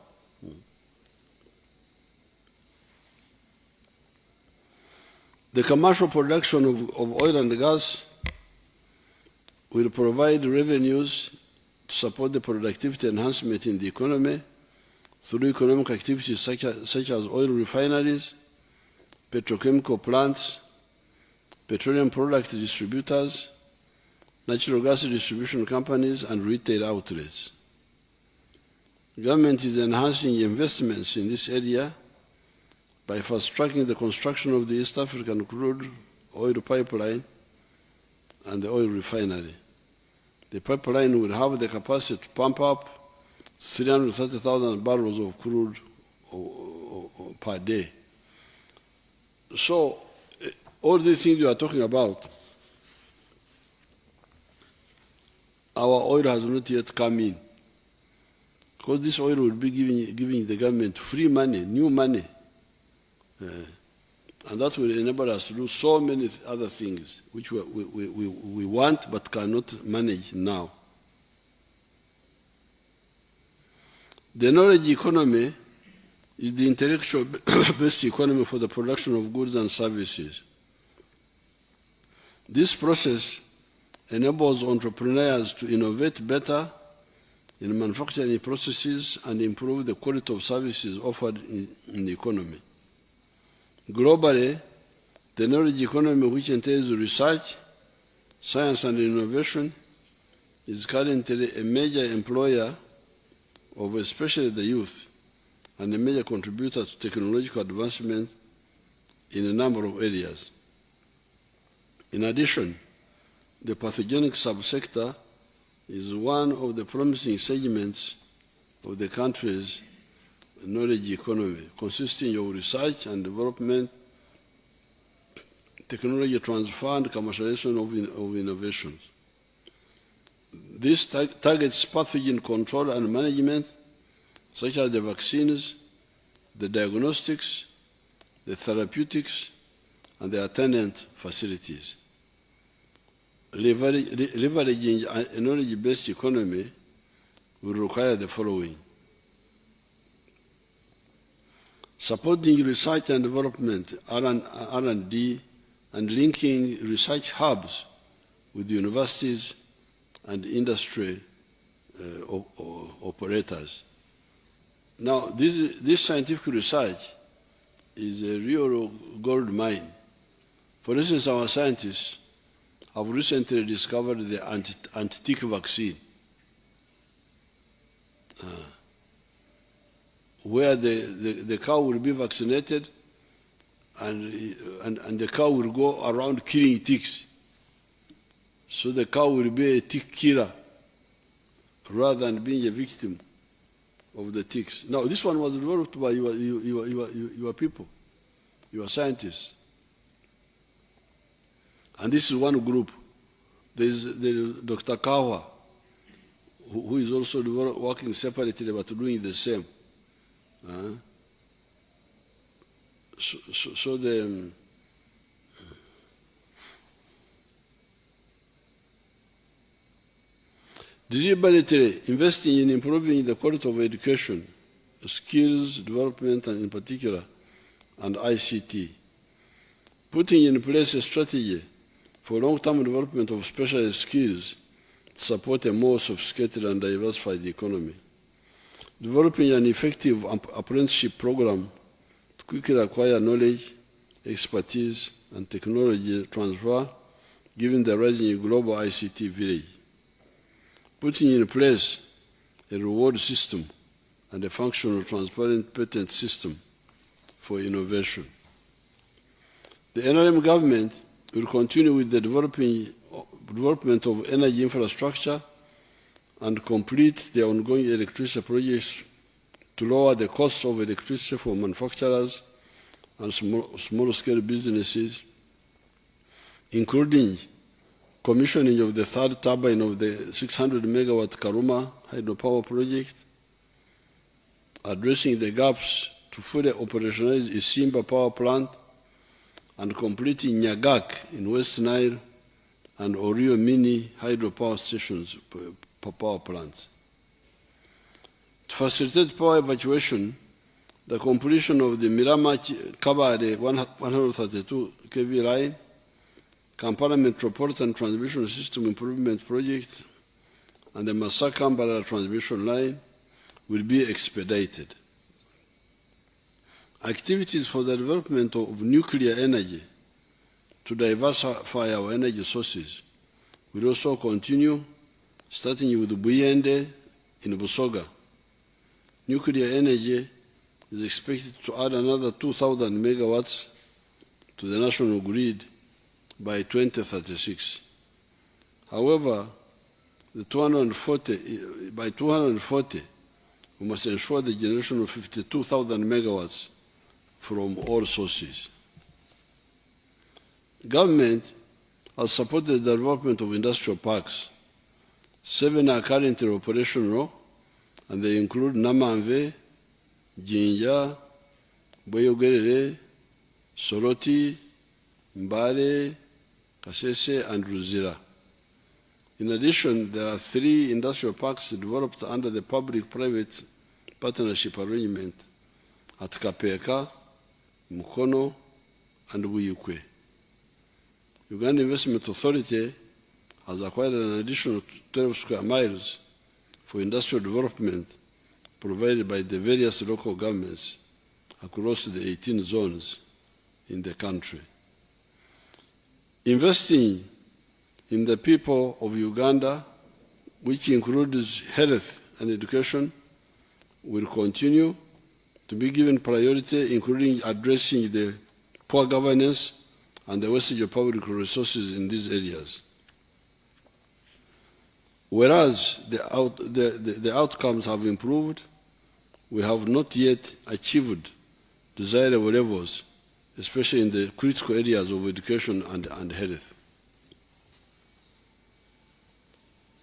[SPEAKER 1] The commercial production of oil and gas will provide revenues to support the productivity enhancement in the economy through economic activities such as oil refineries, petrochemical plants, petroleum product distributors, natural gas distribution companies, and retail outlets. The government is enhancing investments in this area by fast-tracking the construction of the East African crude oil pipeline and the oil refinery. The pipeline will have the capacity to pump up 330,000 barrels of crude per day. So, all these things you are talking about, our oil has not yet come in. Because this oil will be giving the government free money, new money. And that will enable us to do so many other things which we want but cannot manage now. The knowledge economy is the intellectual-based economy for the production of goods and services. This process enables entrepreneurs to innovate better in manufacturing processes and improve the quality of services offered in the economy. Globally, the knowledge economy, which entails research, science, and innovation, is currently a major employer of especially the youth and a major contributor to technological advancement in a number of areas. In addition, the pathogenic subsector is one of the promising segments of the country's knowledge economy, consisting of research and development, technology transfer, and commercialization of innovations. This targets pathogen control and management, such as the vaccines, the diagnostics, the therapeutics, and the attendant facilities. Leveraging a knowledge-based economy will require the following: supporting research and development, R&D, and linking research hubs with universities and industry operators. Now, this scientific research is a real gold mine. For instance, our scientists have recently discovered the anti-tick vaccine, where the cow will be vaccinated and the cow will go around killing ticks. So the cow will be a tick killer rather than being a victim of the ticks. Now, this one was developed by your people, your scientists. And this is one group. There's Dr. Kawa, who is also working separately but doing the same. So the deliberately investing in improving the quality of education, skills development, and in particular, and ICT, putting in place a strategy for long-term development of specialized skills to support a more sophisticated and diversified economy, developing an effective apprenticeship program to quickly acquire knowledge, expertise, and technology transfer, given the rising global ICT village, putting in place a reward system, and a functional, transparent patent system for innovation. The NRM government will continue with the development of energy infrastructure and complete the ongoing electricity projects to lower the cost of electricity for manufacturers and small-scale businesses, including commissioning of the third turbine of the 600-megawatt Karuma hydropower project, addressing the gaps to fully operationalize Isimba power plant, and completing Nyagak in West Nile and Orio mini hydropower stations power plants. To facilitate power evacuation, the completion of the Mirama-Kabale 132 kV line, Kampala Metropolitan Transmission System Improvement Project, and the Masaka-Mbarara transmission line will be expedited. Activities for the development of nuclear energy to diversify our energy sources will also continue, starting with Buyende in Busoga. Nuclear energy is expected to add another 2,000 megawatts to the national grid by 2036. However, by 240, we must ensure the generation of 52,000 megawatts from all sources. Government has supported the development of industrial parks. 7 are currently operational, and they include Namanve, Jinja, Bweyogerere, Soroti, Mbale, Kasese, and Ruzira. In addition, there are 3 industrial parks developed under the public-private partnership arrangement at Kapeka, Mukono, and Wiyukwe. Uganda Investment Authority has acquired an additional 12 square miles for industrial development provided by the various local governments across the 18 zones in the country. Investing in the people of Uganda, which includes health and education, will continue to be given priority, including addressing the poor governance and the wastage of public resources in these areas. Whereas the outcomes have improved, we have not yet achieved desirable levels, especially in the critical areas of education and health.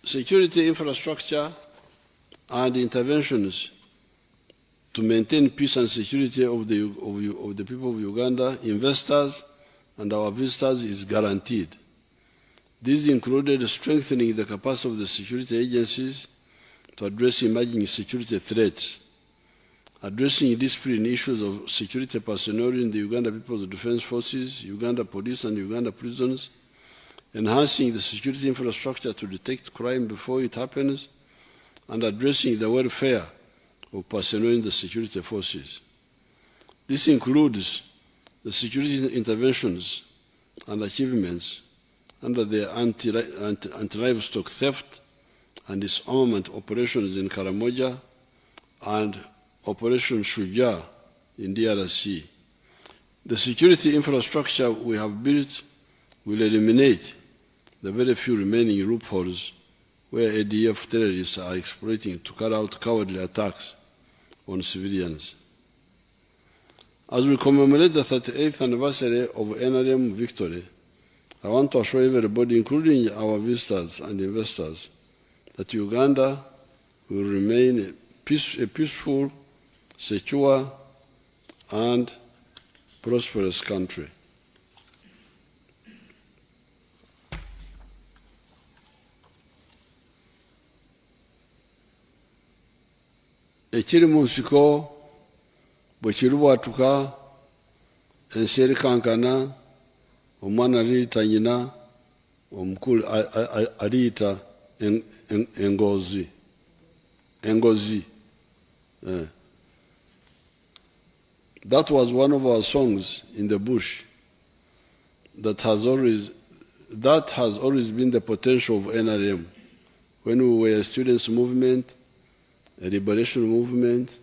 [SPEAKER 1] Security infrastructure and interventions to maintain peace and security of the people of Uganda, investors, and our visitors is guaranteed. These included strengthening the capacity of the security agencies to address emerging security threats, addressing discipline issues of security personnel in the Uganda People's Defense Forces, Uganda Police, and Uganda prisons, enhancing the security infrastructure to detect crime before it happens, and addressing the welfare of personnel in the security forces. This includes the security interventions and achievements under the anti-livestock theft and disarmament operations in Karamoja and Operation Shujaa in DRC. The security infrastructure we have built will eliminate the very few remaining loopholes where ADF terrorists are exploiting to carry out cowardly attacks on civilians. As we commemorate the 38th anniversary of NRM victory, I want to assure everybody, including our visitors and investors, that Uganda will remain a peaceful, secure, and prosperous country. Ekiri mu nsiko bwe kirubwatuka ensi erikankana, omwana aliyita nyina, omukulu aliyita engozi. That was one of our songs in the bush that has always been the potential of NRM. When we were a students' movement a liberation movement,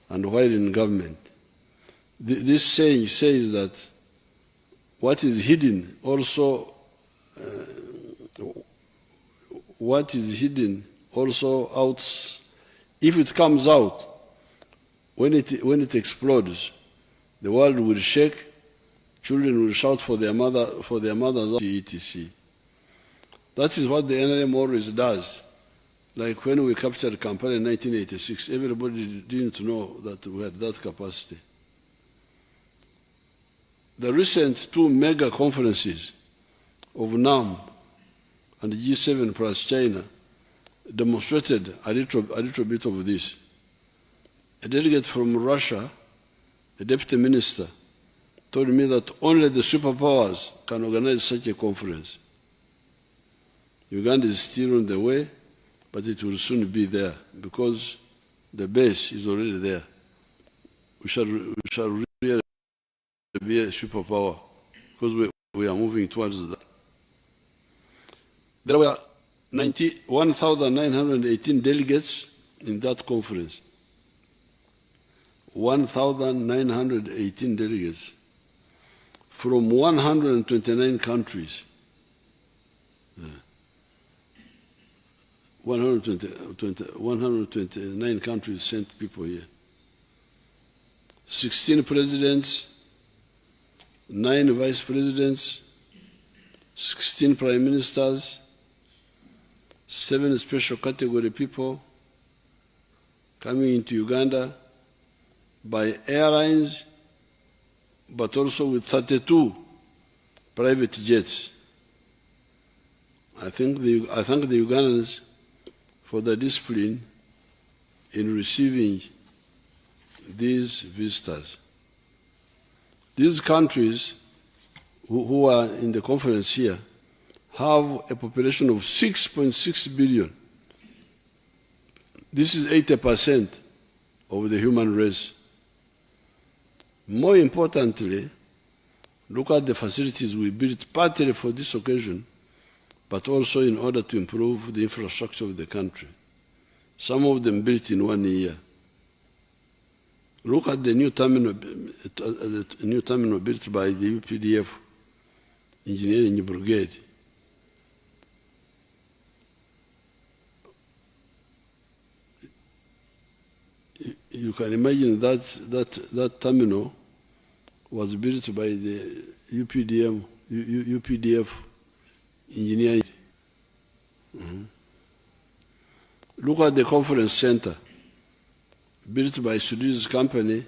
[SPEAKER 1] and while in government. This saying says that what is hidden also out, if it comes out, when it explodes, the world will shake, children will shout for their mothers, etc. That is what the NRM always does. Like when we captured Kampala in 1986, everybody didn't know that we had that capacity. The recent two mega conferences of NAM and G7 plus China demonstrated a little bit of this. A delegate from Russia, a deputy minister, told me that only the superpowers can organize such a conference. Uganda is still on the way, but it will soon be there because the base is already there. We shall really be a superpower because we are moving towards that. There were 1,918 delegates in that conference. 1,918 delegates from 129 countries. 129 countries sent people here. 16 presidents, 9 vice presidents, 16 prime ministers, 7 special category people coming into Uganda by airlines, but also with 32 private jets. I thank the Ugandans for the discipline in receiving these visitors. These countries who are in the conference here have a population of 6.6 billion. This is 80% of the human race. More importantly, look at the facilities we built partly for this occasion, but also in order to improve the infrastructure of the country. Some of them built in 1 year. Look at the new terminal built by the UPDF Engineering Brigade. You can imagine that terminal was built by the UPDF Engineering. Look at the conference center built by Sudi's company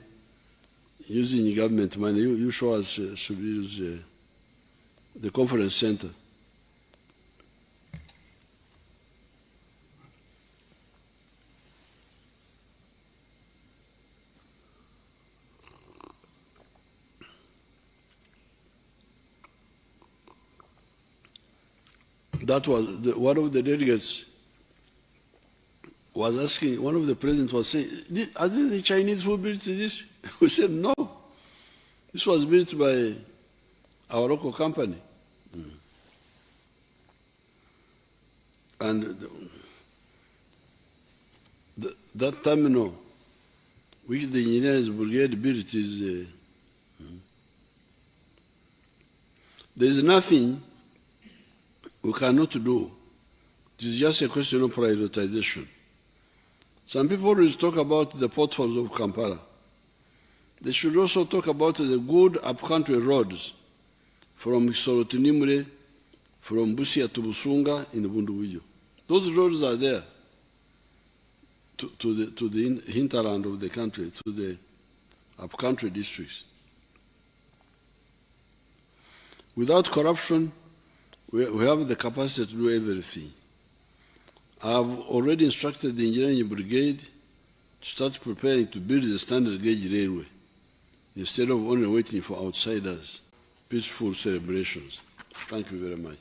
[SPEAKER 1] using government money. You show us Sudi's, the conference center. That was one of the delegates was asking, one of the presidents was saying, are these the Chinese who built this? We said, no. This was built by our local company. And that terminal, which the engineers brigade built, is there is nothing we cannot do. It is just a question of prioritization. Some people always talk about the potholes of Kampala. They should also talk about the good upcountry roads from Kisoro to Nimule, from Busia to Busunga in Bundubujo. Those roads are there to the hinterland of the country, to the upcountry districts. Without corruption, we have the capacity to do everything. I've already instructed the engineering brigade to start preparing to build the standard gauge railway instead of only waiting for outsiders. Peaceful celebrations. Thank you very much.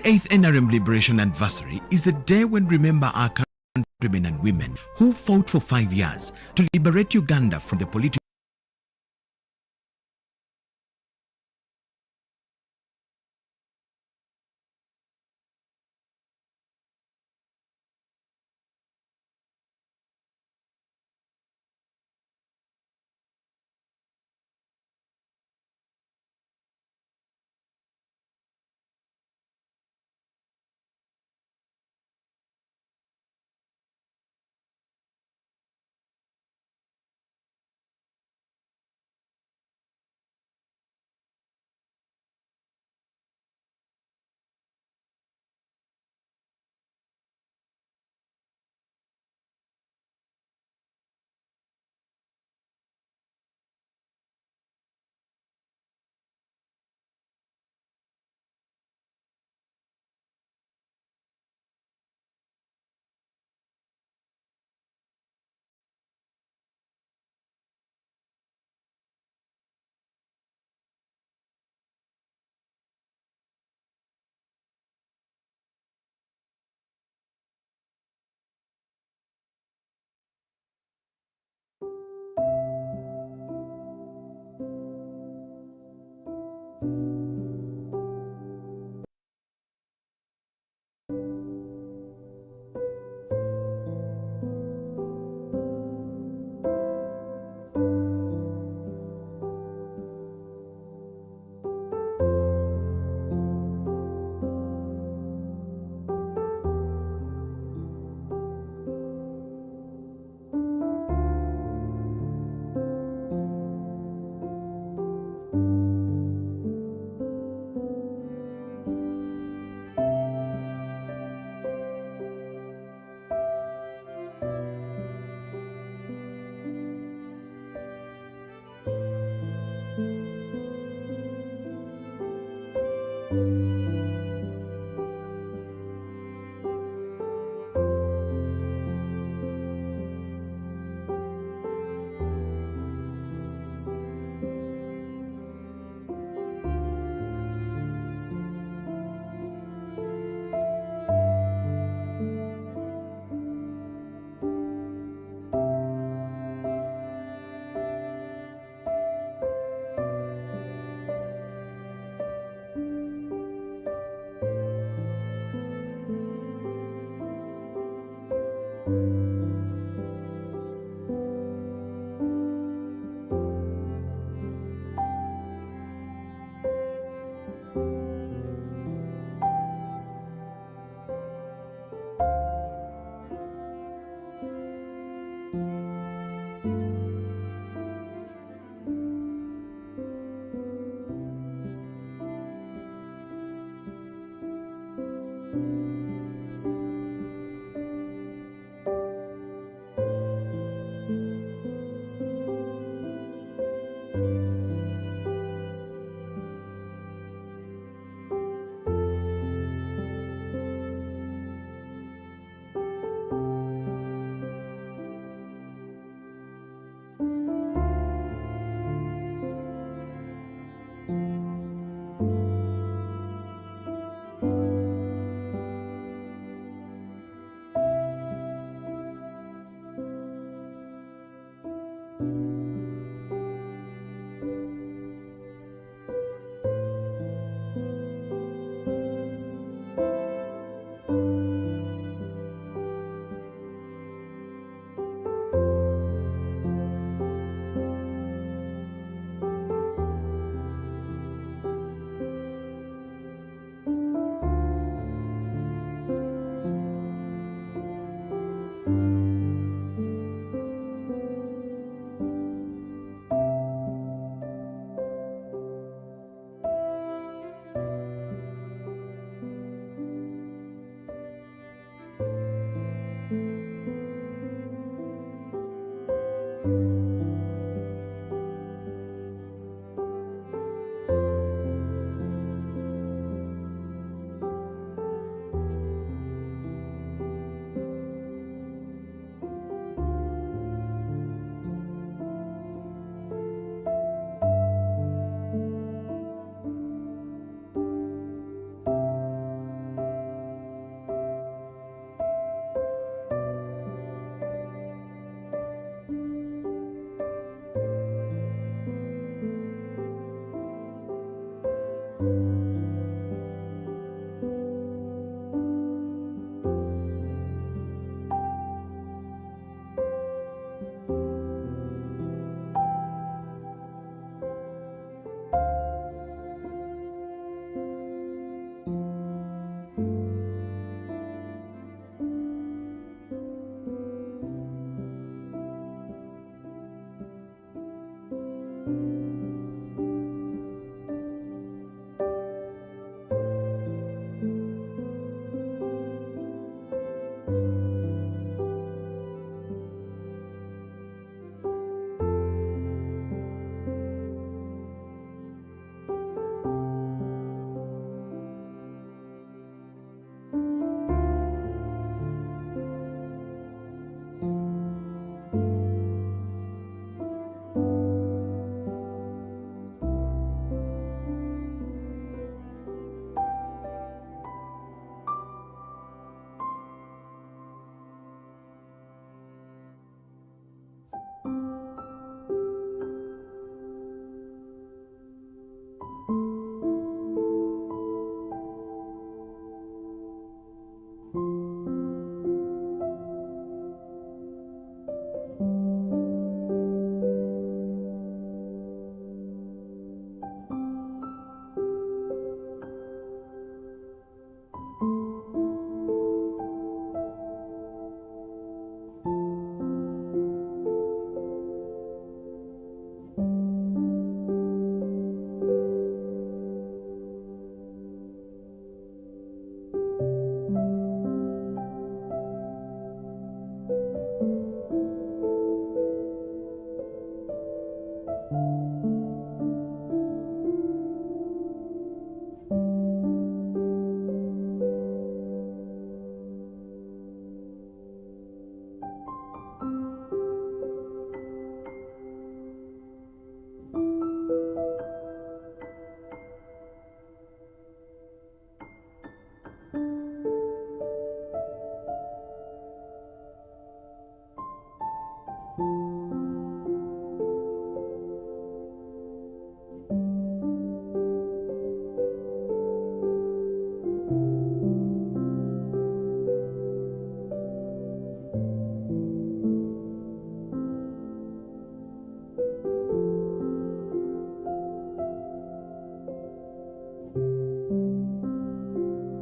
[SPEAKER 3] 8th NRM Liberation Anniversary is a day when we remember our countrymen and women who fought for 5 years to liberate Uganda from the political